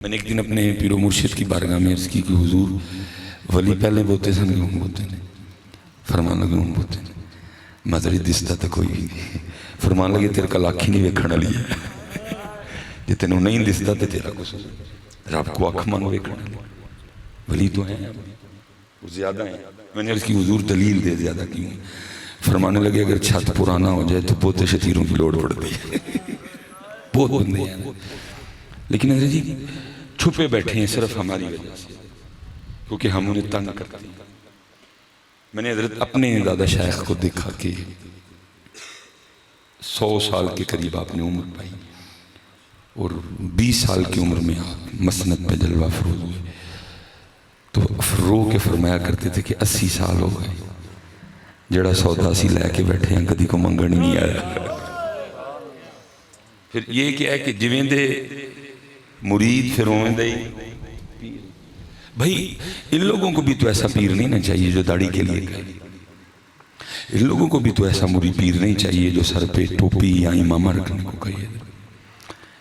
میں نے ایک دن اپنے پیر و مرشد کی بارگاہ میں عرض کی کہ حضور ولی پہلے بوتے سن کہ ہوں بوتے ہیں فرمان لگے ہوں بوتے ہیں مذری دستا تا کوئی نہیں فرمان لگے تیرے کل آنکھی نہیں ویکھنا لیا جی تینوں نہیں دستا تے تیرا کچھ رب کو آنکھ مانو ویکھنا لیا ولی تو ہیں اور زیادہ ہیں میں نے عرض کی حضور دلیل دے زیادہ کیوں فرمانے لگے اگر چھت پرانا ہو جائے تو پوتے شتیروں کی لوڑ پڑتی ہے بہت بندے ہیں لیکن حضرت جی چھپے بیٹھے ہیں صرف ہماری وجہ سے کیونکہ ہم انہیں تنگ کرتے ہیں میں نے حضرت اپنے دادا شیخ کو دیکھا کہ 100 سال کے قریب آپ نے عمر پائی اور 20 سال کی عمر میں آپ مسند پہ جلوہ فروز ہوئے تو رو کے فرمایا کرتے تھے کہ 80 سال ہو گئے جڑا سودا سی لے کے بیٹھے ہیں کدی کو منگن نہیں آیا پھر یہ کیا ہے کہ جویں دے مرید پھر ہوئیں دے بھائی ان لوگوں کو بھی تو ایسا پیر نہیں نہ چاہیے جو داڑھی کے لیے کہے ان لوگوں کو بھی تو ایسا مرید پیر نہیں چاہیے جو سر پہ ٹوپی یا امامہ رکھنے کو کہے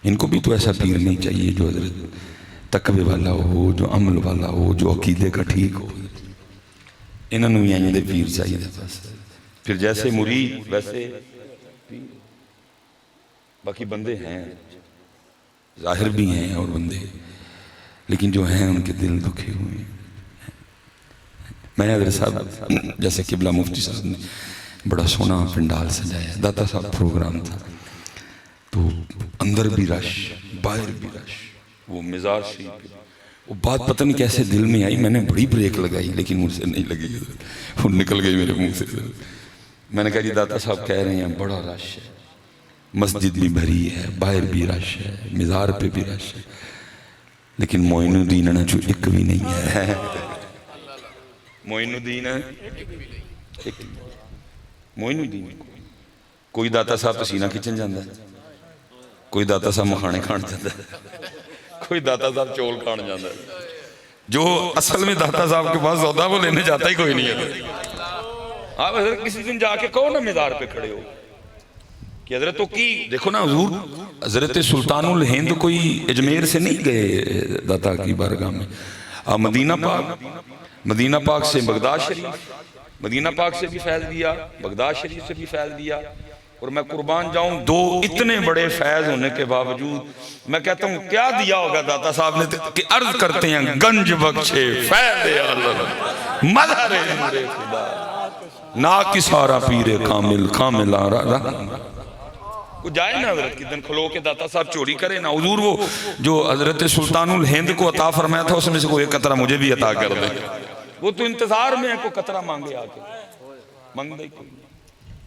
ان کو بھی تو ایسا پیر نہیں چاہیے جو حضرت تقوی والا ہو جو عمل والا ہو جو عقیدے کا ٹھیک ہو انہوں نے یہیں دے پیر چاہیے پھر جیسے مرید ویسے پیر باقی بندے ہیں ظاہر بھی ہیں اور بندے لیکن جو ہیں ان کے دل دکھے ہوئے ہیں میں نے حضرت صاحب جیسے قبلہ مفتی صاحب نے بڑا سونا پنڈال سجایا داتا صاحب پروگرام تھا تو اندر بھی رش باہر بھی رش وہ مزار شریف وہ بات پتہ نہیں کیسے دل میں آئی میں نے بڑی بریک لگائی لیکن مجھ سے نہیں لگی وہ نکل گئی میرے منہ سے میں نے کہا جی داتا صاحب کہہ رہے ہیں بڑا رش ہے مسجد بھی بھری ہے باہر بھی رش ہے مزار پہ بھی رش ہے لیکن معین الدین جو ایک بھی نہیں ہے معین الدین معین الدین کوئی داتا صاحب پسینہ کچن جاندہ ہے کوئی داتا صاحب مکھانے کھان جاندہ ہے کوئی داتا صاحب چول کھان جاندہ ہے جو اصل میں داتا صاحب کے پاس ہوتا ہے وہ لینے جاتا ہی کوئی نہیں ہے آپ حضرت کسی دن جا کے کہو نا مزار پہ کھڑے ہو کہ حضرت تو کی دیکھو نا حضور حضرت سلطان الہند کوئی اجمیر سے نہیں گئے داتا کی بارگاہ میں مدینہ پاک سے بغداد شریف مدینہ پاک سے بھی فیض دیا بغداد شریف سے بھی فیض دیا اور میں قربان جاؤں دو اتنے بڑے فیض ہونے کے باوجود میں کہتا ہوں کیا دیا ہوگا داتا صاحب نے کہ عرض کرتے ہیں گنج بخشے فیض اللہ مظہر نور خدا ناکی سارا پیر کامل آرہ وہ جائے نا حضرت کی دن کھلو کے داتا صاحب چوری کرے نا حضور وہ جو حضرت سلطان الہند کو عطا فرمایا تھا اس میں سے کوئی ایک قطرہ مجھے بھی عطا کر دے وہ تو انتظار میں ہے کوئی قطرہ مانگے آکے مانگ دے کوئی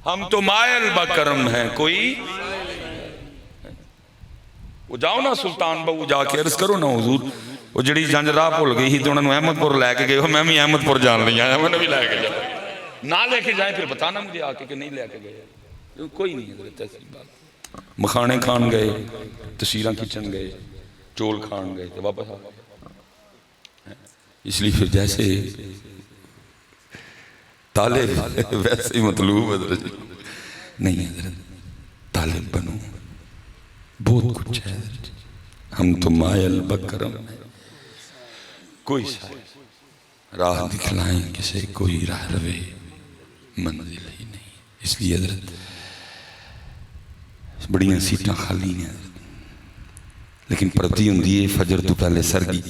ہم تو مائل بکرم ہیں کوئی وہ جاؤ نا سلطان بہو جا کے عرض کرو نا حضور وہ جڑی جنج راہ پھول گئی ہی تو انہوں نے احمد پور لے کے گئے ہو میں بھی احمد پور جان لیا ہے میں نے بھی لے کے جائے نہ لے کے جائیں پھر بتانا مجھے آکے کہ نہیں لے کے گئے کوئی نہیں حضرت ایسی بات مکھانے کھان گئے تشیرہ کچن گئے چول کھان گئے تو واپس آ اس لیے پھر جیسے طالب ویسے ہی مطلوب حضرت نہیں حضرت طالب بنو بہت کچھ ہے حضرت ہم تو مائل بکرم کوئی شاید راہ دکھلائیں کسے کوئی راہ روے منزل ہی نہیں اس لیے حضرت بڑیاں سیٹاں خالی ہیں لیکن پڑتی ہوں دیئے فجر تو پہلے سرگی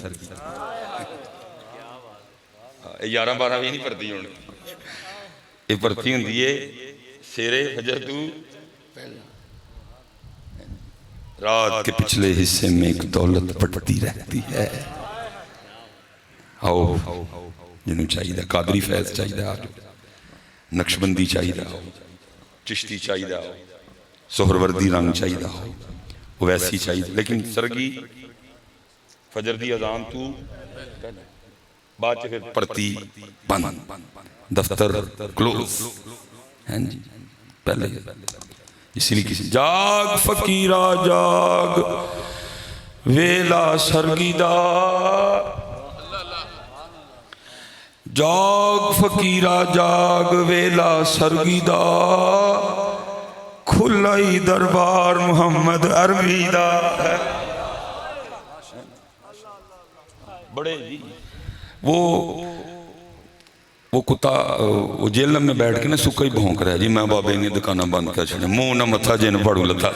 11-12 بھی نہیں پڑتی ہوں یہ پڑتی ہوں دیئے سیرے فجر تو رات کے پچھلے حصے میں ایک دولت پڑتی رہتی ہے آؤ جنہوں چاہیے دا قادری فیض چاہیے دا نقشبندی چاہیے دا چشتی چاہیے دا سہروردی رنگ چاہیے دا وہ ویسی چاہیے لیکن سرگی فجر دی اذان تو بات پھر پڑتی بند دفتر کلوز پہلے اسی لیے کسی جاگ فقیرہ جاگ ویلا سرگی دا جاگ فقیرہ جاگ ویلا سرگی دا کھلائی دربار محمد عربی دا بڑے جی وہ کتا وہ جیل میں بیٹھ کے نا سکا ہی بھونک رہا ہے جی میں بابے نے دکانہ بند کر چھڑے منہ نہ متھا جن پڑھو لتا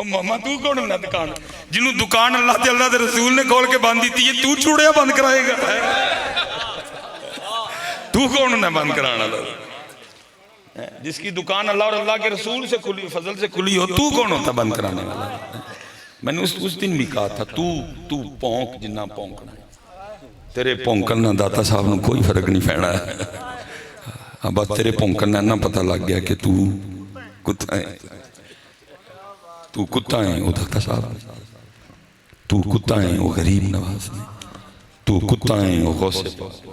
ماما تو کون نہ دکان جنہوں دکان اللہ دے رسول نے کھول کے بند دیتی ہے تو چھوڑیا بند کرائے گا تو کون نہ بند کرانا جس کی دکان اللہ اور اللہ کے رسول سے کھلی فضل سے کھلی ہو تو کون ہوتا بند کرانے والا میں نے اس دن بھی کہا تھا تو پونک جنہ پونکنا ہے تیرے پونکن نہ داتا صاحب نے کوئی فرق نہیں پھیڑا ہے بس تیرے پونکن نہ پتہ لگ گیا کہ تو کتا ہے وہ داتا صاحب تو کتا ہے وہ غریب نواز نے تو کتا ہے وہ غوث پاک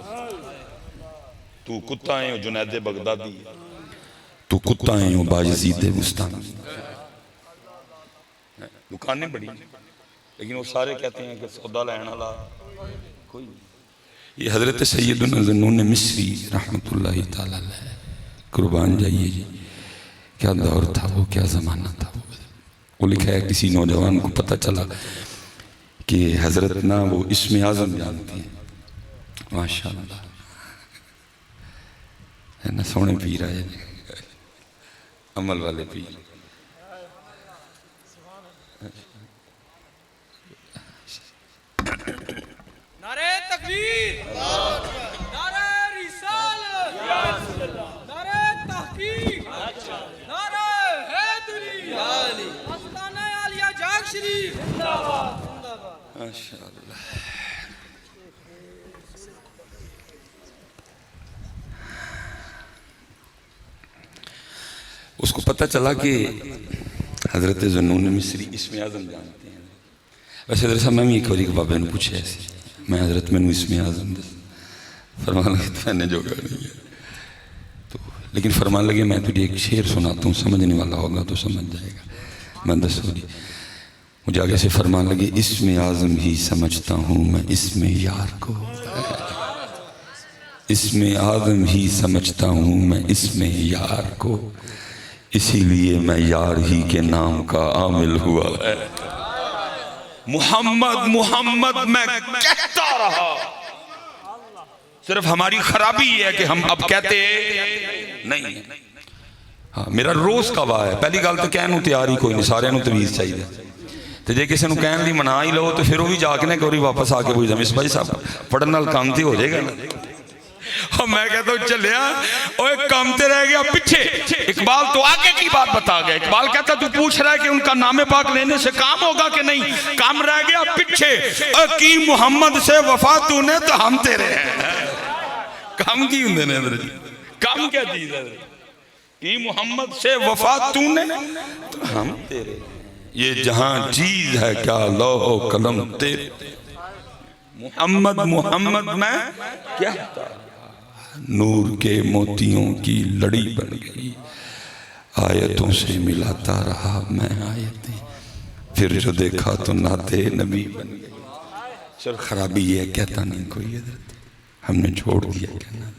تو کتا ہے وہ جنید بغدادی تو کتا ہے وہ باجزید بستان دکانیں بڑی لیکن وہ سارے کہتے ہیں کہ سودا لینا اللہ کوئی نہیں یہ حضرت سیدنا ذنون مصری رحمت اللہ تعالیٰ علیہ قربان جائیے جی کیا دور تھا وہ کیا زمانہ تھا وہ لکھا ہے کسی نوجوان کو پتہ چلا کہ حضرت نا وہ اسم اعظم جانتی ہیں ماشاءاللہ ہے نا سونے پیر آئے عمل والے پیر نعرہ تکبیر نعرہ رسالت نعرہ تحقیق نعرہ حیدری آستانہ عالیہ جاگ شریف ماشاءاللہ اس کو پتہ چلا کہ حضرت ذنون مصری اسم اعظم جانتے ہیں ویسے حضرت صاحب میں بھی ایک وری کے بابے نے پوچھے ایسے میں حضرت میں نے اسم اعظم فرمان لگے تو میں نے جو کہا نہیں ہے لیکن فرمان لگے میں تجھے ایک شعر سناتا ہوں سمجھنے والا ہوگا تو سمجھ جائے گا میں دسو جی مجھے آگے سے فرمان لگے اسم اعظم ہی سمجھتا ہوں میں اسم یار کو اسم اعظم ہی سمجھتا ہوں میں اسم یار کو اسی لیے میں یار ہی کے نام کا عامل ہوا ہے محمد محمد میں کہتا رہا صرف ہماری خرابی یہ ہے کہ ہم اب کہتے نہیں ہاں میرا روز کا واہ ہے پہلی گل تو کہنوں تیاری کوئی نہیں سارے انہوں تویز چاہیے تو جے کسی نے کہن لی منا ہی لو تو پھر وہ بھی جا کے نہ کہ واپس آ کے پوچھتا اس بھائی صاحب پڑھن نال کام تھی ہو جائے گا اور میں کہتا ہوں چلیا اور ایک کام تے رہ گیا پیچھے اقبال تو آگے کی بات بتا گیا اقبال کہتا تو پوچھ رہا ہے کہ ان کا نام پاک لینے سے کام ہوگا کہ نہیں کام رہ گیا پیچھے اور کی محمد سے وفا تو نے تو ہم تیرے ہیں کام کی ہوں دینے حضرت کام کیا چیز ہے کی محمد سے وفا تو نے تو ہم تیرے یہ جہاں چیز ہے کیا لوح و قلم تیرے محمد محمد میں کیا نور کے موتیوں کی لڑی بن گئی آیتوں سے ملاتا رہا میں آیتیں پھر جو دیکھا تو نعت نبی بن گئی سر خرابی یہ کہتا نہیں کوئی حضرت ہم نے چھوڑ دیا کہنا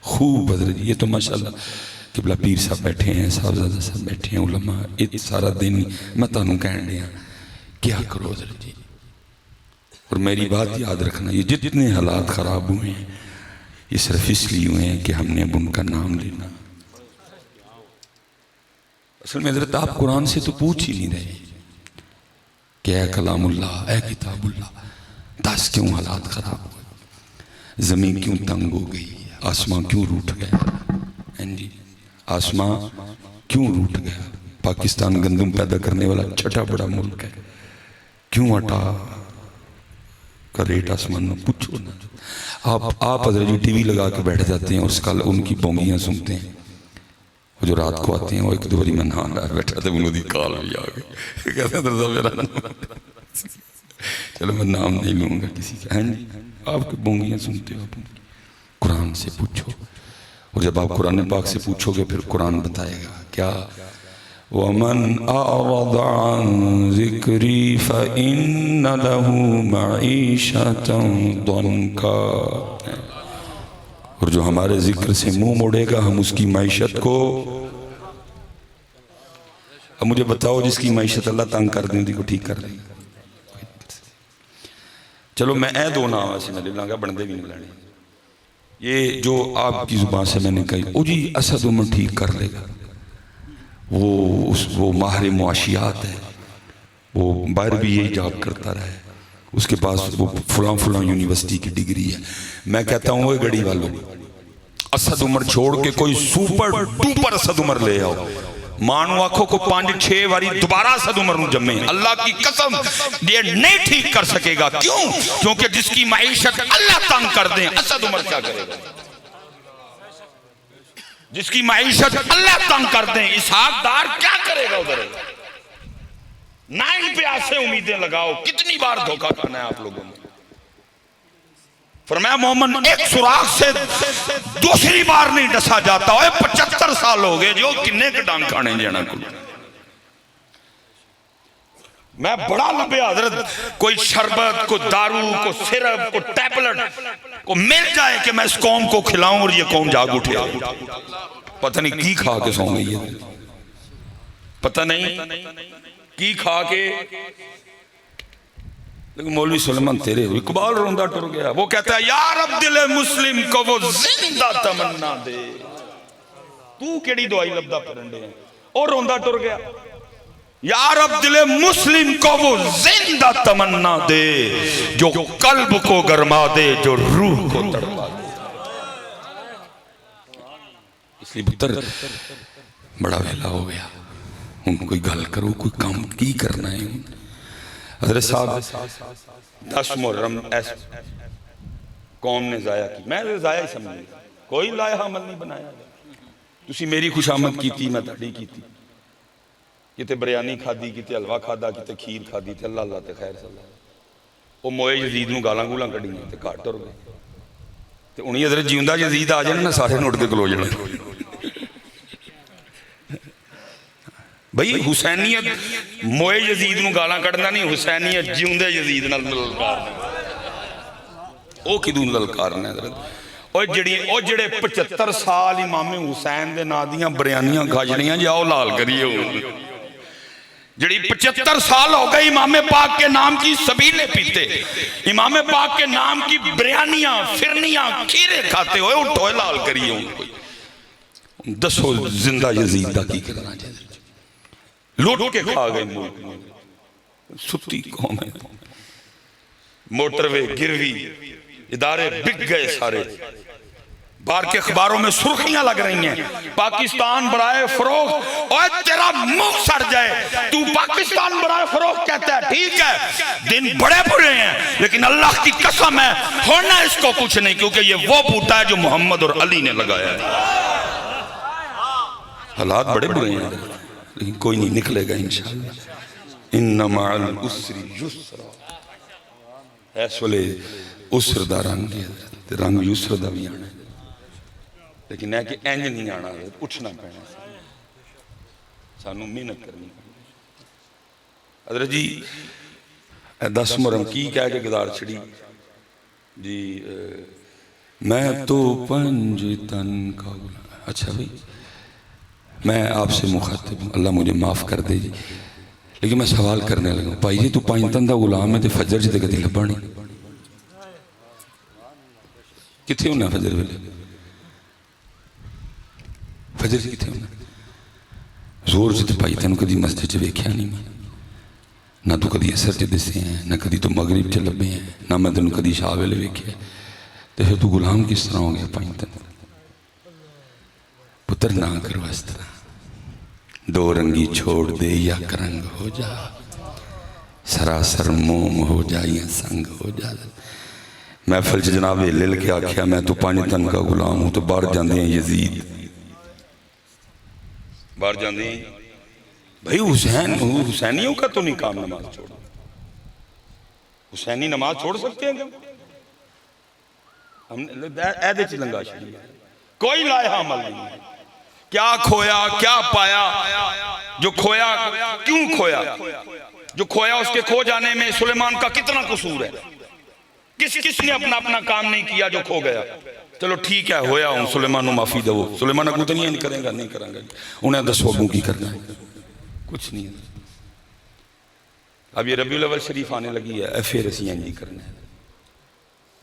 خوب حضرت یہ تو ماشاءاللہ قبلہ پیر صاحب بیٹھے ہیں صاحبزادہ صاحب بیٹھے ہیں علماء ات سارا دن میں تانوں کہن دیا کیا کرو حضرت جی اور میری بات یاد رکھنا یہ جتنے حالات خراب ہوئے ہیں یہ صرف اس لیے ہوئے ہیں کہ ہم نے اب ان کا نام لینا اصل میں حضرت آپ قرآن سے تو پوچھ ہی نہیں رہے کہ اے کلام اللہ اے کتاب اللہ دس کیوں حالات خراب ہوئے زمین کیوں تنگ ہو گئی آسمان کیوں روٹ گیا آسمان کیوں روٹ گیا پاکستان گندم پیدا کرنے والا چھٹا بڑا ملک ہے کیوں اٹا کا ریٹ آسمان میں پوچھو نا آپ حضرت جو ٹی وی لگا کے بیٹھ جاتے ہیں اس کا ان کی بونگیاں سنتے ہیں وہ جو رات کو آتے ہیں وہ ایک دو باری میں نہان رہا بیٹھا تھا انہوں دی کال بھی آگئے کہتے ہیں درزہ میرا نام چلو میں نام نہیں لوں گا کسی کا آپ کی بونگیاں سنتے ہو قرآن سے پوچھو اور جب آپ قرآن پاک سے پوچھو گے پھر قرآن بتائے گا کیا وَمَنْ أَعْرَضَ عَنْ ذِكْرِي فَإِنَّ لَهُ مَعِيشَةً ضَنْكًا اور جو ہمارے ذکر سے منہ موڑے گا ہم اس کی معیشت کو اب مجھے بتاؤ جس کی معیشت اللہ تنگ کر دیں دی کو ٹھیک کر دیں چلو میں اے دو نام ایسے میں لے لوں گا، بندے بھی نہیں لینے. یہ جو آپ کی زبان سے میں نے کہی او جی اسد عمر ٹھیک کر لے گا، وہ ماہر معاشیات ہے، وہ باہر بھی یہی جاب کرتا رہا ہے، اس کے پاس وہ فلاں فلاں یونیورسٹی کی ڈگری ہے. میں کہتا ہوں وہ گڑی والوں اسد عمر چھوڑ کے کوئی سپر ڈوپر اسد عمر لے آؤ، مانو آنکھوں کو 5-6 باری دوبارہ اسد عمر نو جمے. اللہ کی قسم یہ نہیں ٹھیک کر سکے گا. کیوں؟ کیونکہ جس کی معیشت اللہ تنگ کر دیں اسد عمر کیا کرے گا؟ جس کی معیشت اللہ تنگ کر دیں اسحاق ڈار کیا کرے گا ادھر؟ نہ ہی پہ آسے امیدیں لگاؤ. کتنی بار دھوکہ کھانا ہے آپ لوگوں نے. فرمایا محمد ایک سوراخ سے دوسری بار نہیں ڈسا جاتا. 75 سال ہو گئے جو کنے کے ڈانگ کھانے جانا کو. میں بڑا لمبے حضرت کوئی شربت کو دارو کو سرپ کو ٹیبلٹ کو مل جائے کہ میں اس قوم کو کھلاؤں اور یہ قوم جاگ اٹھے. پتہ نہیں کی کھا کے سو گئی ہے، پتہ نہیں کی کھا کے. لیکن مولوی سلیمان تیرے اقبال روندہ ٹر گیا. وہ کہتا ہے یا رب دل مسلم کو وہ زندہ تمنا دے. تو کیڑی دعائی لبدہ پرنڈے ہیں اور روندہ ٹر گیا. یا رب دل مسلم کو وہ زندہ تمنا دے جو قلب کو گرما دے جو روح کو تڑپا دے. اس لیے پتر بڑا ویلا ہو گیا. ان کوئی گل کرو، کوئی کام کی کرنا ہے. حضرت صاحب 10 محرم قوم نے ضائع کی. میں ضائع ہی سمجھ نہیں، کوئی لائحہ عمل نہیں بنایا. تسی میری خوش آمد کی تھی، میں تھڑی کی تھی. کتے بریانی کھادی، کتے حلوہ کھادا، کتے کھیر کھادی تھے. اللہ اللہ تے خیر صلی اللہ. وہ موئے یزید نو گالاں گولاں کڑی ہیں تے کاٹ ٹر گئے. تے انہی حضرت جیوندہ یزید آ جانا نا سارے نوٹ کے کلو جانا. بھئی حسینیت موئے یزید نو گالاں کڑنا نہیں، حسینیت جیوندے یزید نال للکارنا. او کدوں للکارنا حضرت؟ او جڑے 75 سال امام حسین دے نادیاں بریانیاں کھاجڑیاں جی آؤ لال کریے ہو. جڑی 75 سال ہو گئی امام پاک کے نام کی سبیلے پیتے، امام پاک کے نام کی بریانیاں فرنیاں کھیرے کھاتے ہوئے اٹھوئے لال کریے ہوں. دسو زندہ یزید دا کی کرنا چاہتے لوٹ کے کھا گئی ملک میں. ستی قوم ہے. موٹر وے گروی ادارے بک گئے سارے. بار کے اخباروں میں سرخیاں لگ رہی ہیں پاکستان برائے فروغ. اوہ تیرا منہ سڑ جائے، تو پاکستان برائے فروغ کہتا ہے. ٹھیک ہے دن بڑے برے ہیں لیکن اللہ کی قسم ہے ہونا اس کو کچھ نہیں، کیونکہ یہ وہ بوٹا ہے جو محمد اور علی نے لگایا ہے. حالات بڑے برے ہیں لیکن کوئی نہیں، نکلے گا انشاءاللہ. ان مع العسر یسرا. ایسولے عسر دا رنگ ہے، رنگ یسر دا بھی آنا ہے. لیکن ہے کہ اینج نہیں آنا ہے، اٹھنا پہنا سانو محنت کرنی. حضرت جی 10 محرم کی کہہ کے گزار چھڑی جی. میں تو پنج تن کا غلام. اچھا بھئی میں آپ سے مخاطب ہوں، اللہ مجھے معاف کر دے جی. لیکن میں سوال کرنے لگا بھائی جی تو 5 تن دا غلام ہے تے فجر جی تے کدی لبا نہیں. کتھے ہونا فجر ویلے؟ فجر جی کتھے ہونا؟ زور سے تے بھائی تینوں کدی مسجد چ ویکھیا نہیں میں. نہ تو کدی اثر چ دسے ہیں، نہ کدی تو مغرب چ لبے ہیں، نہ میں تینوں کدی شاہ ویلے ویکھیا. تے پھر تو غلام کس طرح ہو گیا 5 تن؟ پتر نہ کرو اس طرح. 2 رنگی چھوڑ دے یا کرنگ ہو جا، سراسر موم ہو جا یا سنگ ہو جا. محفل جناب لل کے آکھیا میں تو 5 تن کا غلام ہوں. تو باہر جاندے ہیں یزید، باہر جاندے ہیں بھئی حسینیوں کا تو نہیں کام نماز چھوڑا. حسینی نماز چھوڑ سکتے ہیں ہم ایدے چی لنگا شریع کوئی لائحہ عمل نہیں. کیا کھویا کیا پایا؟ جو کھویا کیوں کھویا؟ جو کھویا اس کے کھو جانے میں سلیمان کا کتنا قصور ہے؟ کس نے اپنا کام نہیں کیا جو کھو گیا؟ چلو ٹھیک ہے ہویا ہوں سلیمان معافی دو. سلیمان اگو تو نہیں کریں گا، نہیں کریں گا. انہیں 10 اگوں کی کرنا ہے، کچھ نہیں ہے. اب یہ ربیع الاول شریف آنے لگی ہے، پھر اسی انجی کرنا ہے.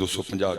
250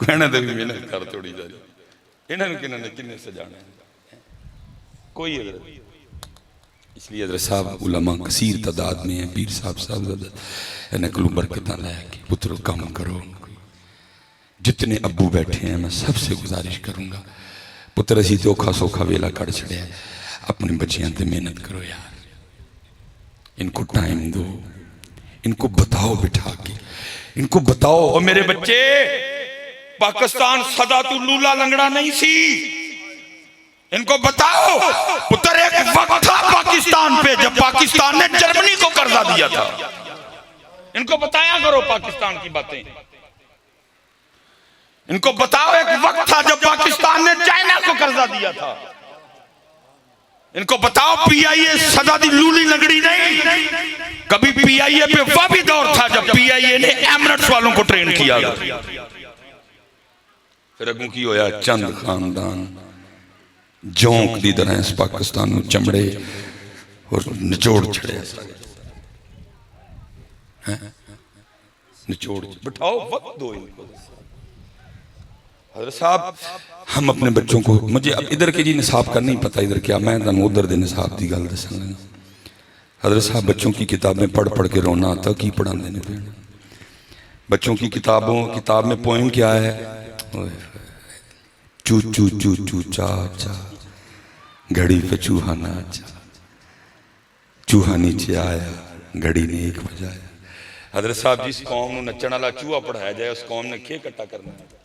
کہنا تو بھی محنت کر تھوڑی جاری انہوں نے کنے سجانا ہے کوئی حضرت اس لیے حضرت صاحب علماء کثیر تعداد میں ہیں پیر صاحب انہیں کلو برکتہ لے کے پترو کام کرو جتنے ابو بیٹھے ہیں میں سب سے گزارش کروں گا پتر اسی تو اوکھا سوکھا ویلا کڑ چھڑے ہیں اپنے بچیاں تے محنت کرو یار ان کو ٹائم دو ان کو بتاؤ بٹھا کے ان کو بتاؤ اور میرے بچے پاکستان صدا تو لولا لنگڑا نہیں سی ان کو بتاؤ پتر ایک وقت تھا پاکستان پہ جب پاکستان نے جرمنی کو قرضہ دیا تھا ان کو بتایا کرو پاکستان کی باتیں ان کو بتاؤ ایک وقت تھا جب پاکستان نے چائنا کو قرضہ دیا تھا ان کو بتاؤ پی آئی اے صدا دی لولی لنگڑی نہیں کبھی پی آئی اے پہ وہ بھی دور تھا جب پی آئی اے نے ایمرٹس والوں کو ٹرین کیا پھر اگوں کی ہویا چند خاندان جونک دی طرح اس پاکستان میں چمڑے اور نچوڑ چھڑے نچوڑ بٹھاؤ وقت دو ان کو حضرت صاحب ہم اپنے بچوں کو مجھے اب ادھر کے جی نصاب کا نہیں پتا ادھر کیا میں ادھر دے نصاب دی گل دسن لگا حضرت صاحب بچوں کی کتابیں پڑھ کے رونا آتا کی پڑھان دینے پہ بچوں کی کتاب میں پوئم کیا ہے چو چو چو چو چا چا گھڑی پہ چوہا ناچا چوہا نیچے آیا گھڑی نے ایک بجایا حضرت صاحب جس قوم نو نچن والا چوہا پڑھایا جائے اس قوم نے کھے کٹا کرنا ہے